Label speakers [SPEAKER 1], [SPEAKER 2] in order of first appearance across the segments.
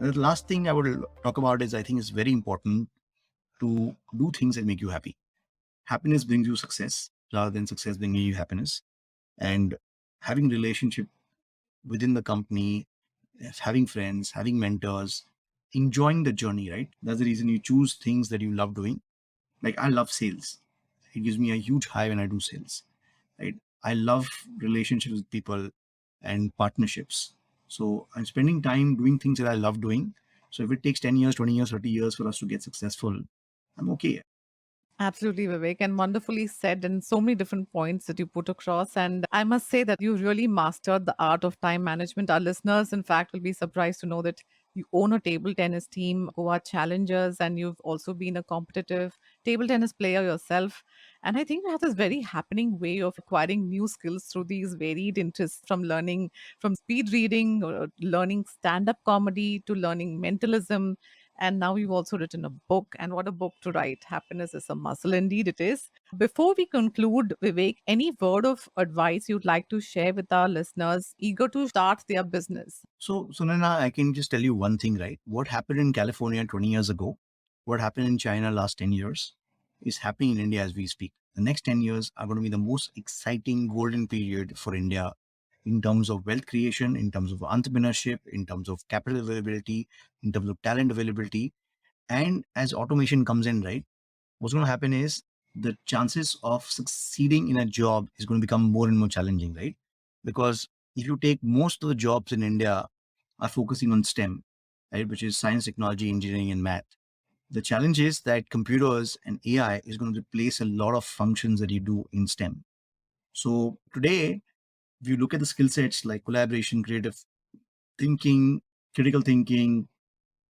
[SPEAKER 1] And the last thing I would talk about is I think it's very important to do things that make you happy. Happiness brings you success rather than success bringing you happiness. And having relationship within the company, having friends, having mentors, enjoying the journey, right? That's the reason you choose things that you love doing. Like I love sales. It gives me a huge high when I do sales, right? I love relationships with people and partnerships. So I'm spending time doing things that I love doing. So if it takes 10 years, 20 years, 30 years for us to get successful, I'm okay.
[SPEAKER 2] Absolutely, Vivek, and wonderfully said, and so many different points that you put across. And I must say that you really mastered the art of time management. Our listeners, in fact, will be surprised to know that you own a table tennis team who are challengers, and you've also been a competitive table tennis player yourself. And I think you have this very happening way of acquiring new skills through these varied interests, from learning from speed reading or learning stand up comedy to learning mentalism, and now you've also written a book, and what a book to write. Happiness is a muscle, indeed, it is. Before we conclude, Vivek, any word of advice you'd like to share with our listeners eager to start their business?
[SPEAKER 1] So, Sunana, I can just tell you one thing, right? What happened in California 20 years ago, what happened in China last 10 years is happening in India as we speak. The next 10 years are going to be the most exciting golden period for India in terms of wealth creation, in terms of entrepreneurship, in terms of capital availability, in terms of talent availability. And as automation comes in, right, what's going to happen is the chances of succeeding in a job is going to become more and more challenging, right? Because if you take most of the jobs in India are focusing on STEM, right, which is science, technology, engineering, and math. The challenge is that computers and AI is going to replace a lot of functions that you do in STEM. So today, if you look at the skill sets like collaboration, creative thinking, critical thinking,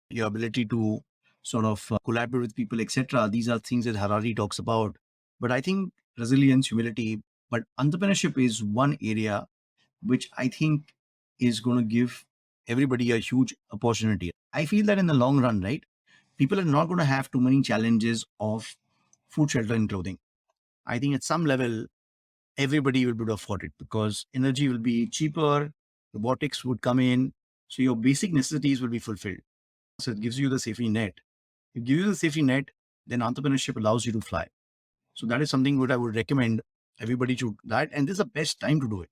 [SPEAKER 1] your ability to sort of collaborate with people, etc. These are things that Harari talks about. But I think resilience, humility, but entrepreneurship is one area which I think is going to give everybody a huge opportunity. I feel that in the long run, right, people are not going to have too many challenges of food, shelter, and clothing. I think at some level, everybody will be able to afford it because energy will be cheaper, robotics would come in, so your basic necessities will be fulfilled. So it gives you the safety net. It gives you the safety net, then entrepreneurship allows you to fly. So that is something what I would recommend everybody to that. And this is the best time to do it.